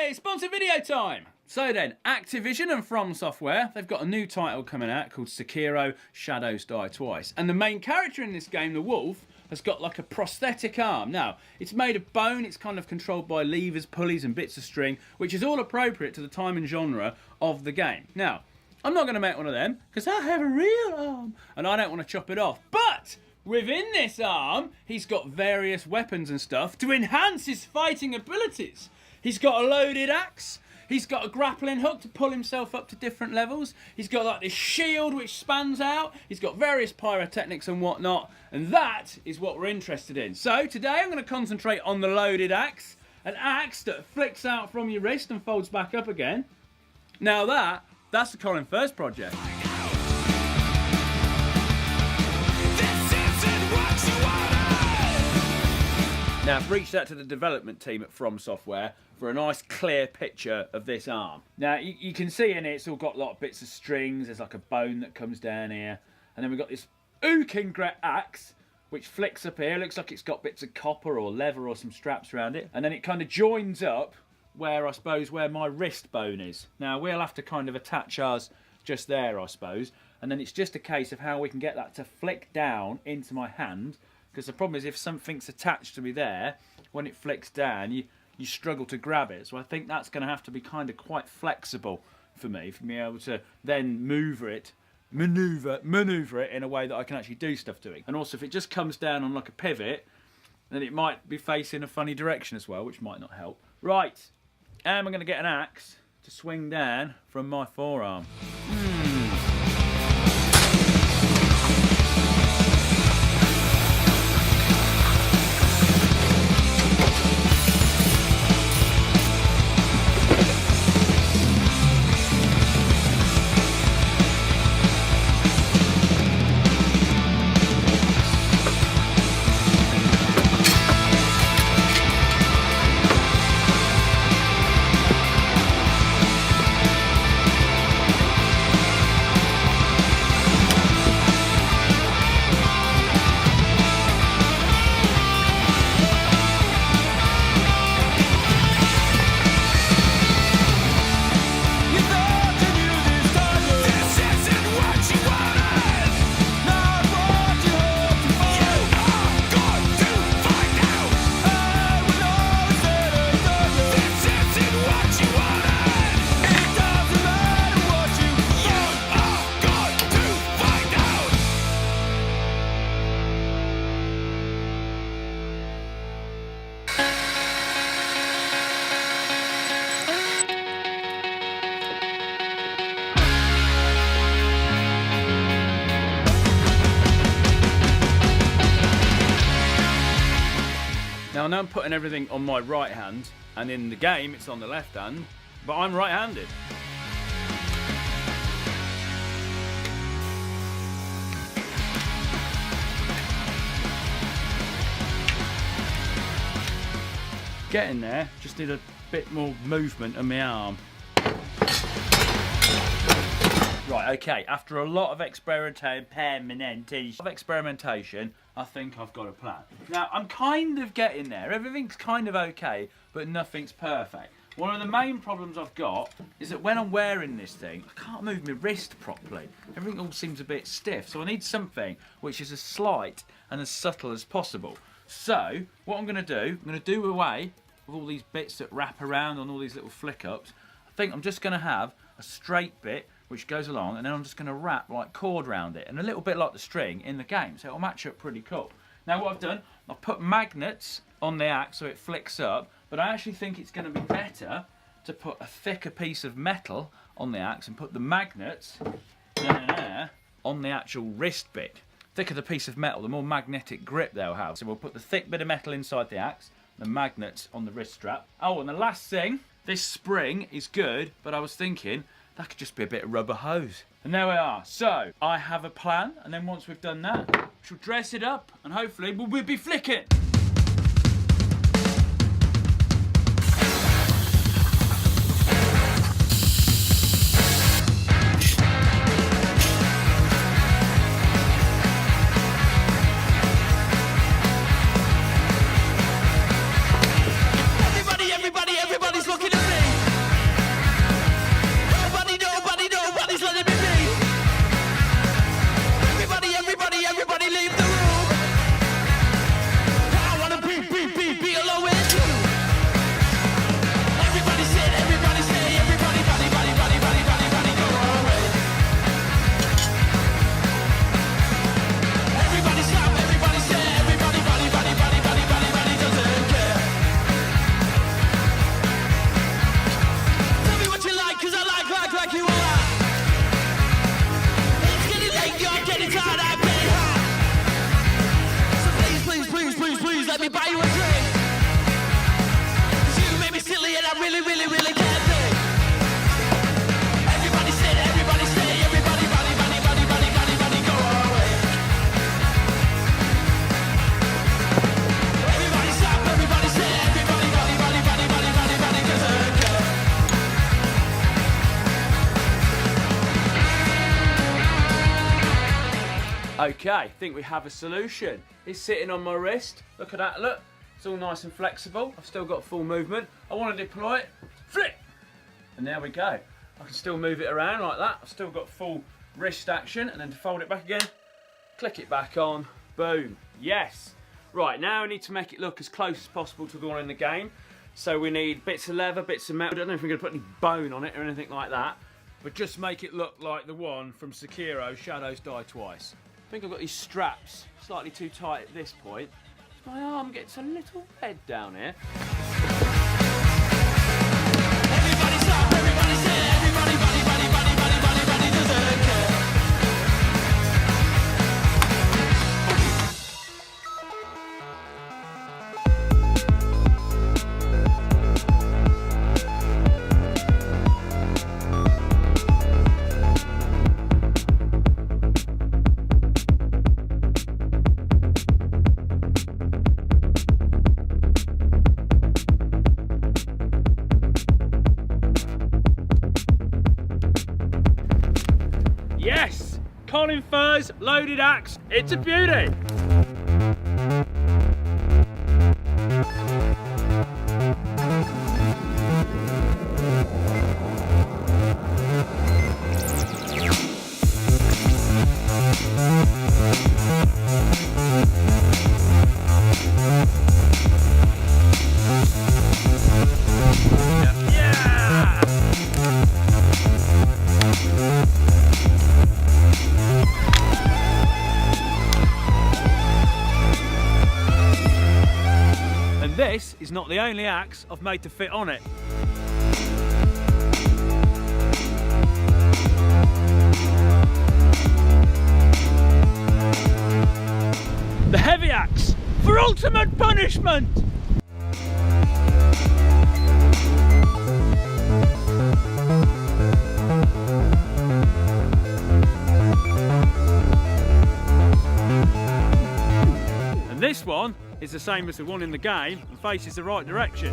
Hey, sponsor video time! So then, Activision and From Software, they've got a new title coming out called Sekiro, Shadows Die Twice. And the main character in this game, the wolf, has got like a prosthetic arm. Now, it's made of bone, it's kind of controlled by levers, pulleys and bits of string, which is all appropriate to the time and genre of the game. Now, I'm not going to make one of them, because I have a real arm, and I don't want to chop it off. But within this arm, he's got various weapons and stuff to enhance his fighting abilities. He's got a loaded axe. He's got a grappling hook to pull himself up to different levels. He's got like this shield which spans out. He's got various pyrotechnics and whatnot. And that is what we're interested in. So today I'm going to concentrate on the loaded axe. An axe that flicks out from your wrist and folds back up again. Now that's the Colinfurze project. Now, I've reached out to the development team at From Software for a nice clear picture of this arm. Now, you can see in it, it's all got a lot of bits of strings. There's like a bone that comes down here. And then we've got this Ukingret axe, which flicks up here. Looks like it's got bits of copper or leather or some straps around it. And then it kind of joins up where, I suppose, where my wrist bone is. Now, we'll have to kind of attach ours just there, I suppose. And then it's just a case of how we can get that to flick down into my hand. Because the problem is if something's attached to me there, when it flicks down, you struggle to grab it. So I think that's going to have to be kind of quite flexible for me able to then maneuver it in a way that I can actually do stuff to it. And also if it just comes down on like a pivot, then it might be facing a funny direction as well, which might not help. Right, and I'm going to get an axe to swing down from my forearm. Now I know I'm putting everything on my right hand, and in the game it's on the left hand, but I'm right-handed. Getting there, just need a bit more movement on my arm. Right, okay, after a lot of experimentation, I think I've got a plan. Now, I'm kind of getting there. Everything's kind of okay, but nothing's perfect. One of the main problems I've got is that when I'm wearing this thing, I can't move my wrist properly. Everything all seems a bit stiff, so I need something which is as slight and as subtle as possible. So, what I'm going to do away with all these bits that wrap around on all these little flick-ups. I think I'm just going to have a straight bit which goes along, and then I'm just going to wrap like cord around it, and a little bit like the string in the game, so it'll match up pretty cool. Now what I've done, I've put magnets on the axe so it flicks up, but I actually think it's going to be better to put a thicker piece of metal on the axe and put the magnets there on the actual wrist bit. The thicker the piece of metal, the more magnetic grip they'll have. So we'll put the thick bit of metal inside the axe, the magnets on the wrist strap. Oh, and the last thing, this spring is good, but I was thinking that could just be a bit of rubber hose. And there we are. So, I have a plan, and then once we've done that, we'll dress it up, and hopefully we'll be flicking. Everybody's looking at me. me buy you a drink. 'Cause you made me silly and I really, really, really can't think. Everybody sit, everybody stay, everybody, body, body, body, body, body, body, go away. Everybody stop, everybody sit, everybody, body, body, body, body, body, body, 'cause I care. Okay, I think we have a solution. It's sitting on my wrist. Look at that, look. It's all nice and flexible. I've still got full movement. I want to deploy it, flip, and there we go. I can still move it around like that. I've still got full wrist action, and then to fold it back again, click it back on, boom, yes. Right, now I need to make it look as close as possible to the one in the game. So we need bits of leather, bits of metal. I don't know if we're going to put any bone on it or anything like that, but just make it look like the one from Sekiro, Shadows Die Twice. I think I've got these straps slightly too tight at this point. My arm gets a little red down here. Everybody stop, everybody sit, everybody, body, body, body, body, body, body, doesn't care. Yes! Colinfurze loaded axe. It's a beauty. This is not the only axe I've made to fit on it. The heavy axe for ultimate punishment! And this one is the same as the one in the game and faces the right direction.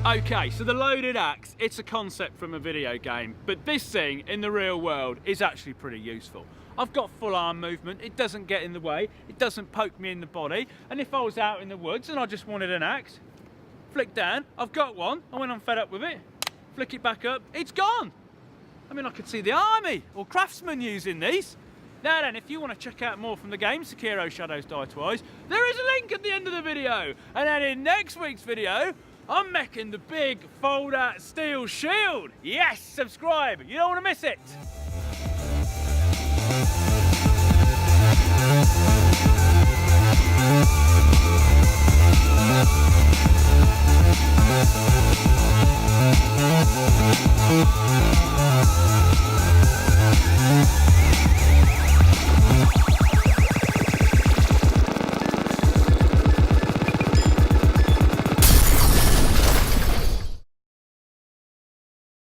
Okay, so the loaded axe, it's a concept from a video game, but this thing in the real world is actually pretty useful. I've got full arm movement, it doesn't get in the way, it doesn't poke me in the body, and if I was out in the woods and I just wanted an axe, flick down, I've got one, and when I'm fed up with it, flick it back up, it's gone! I mean, I could see the army or craftsmen using these. Now then, if you want to check out more from the game, Sekiro Shadows Die Twice, there is a link at the end of the video, and then in next week's video, I'm making the big fold-out steel shield. Yes, subscribe. You don't want to miss it.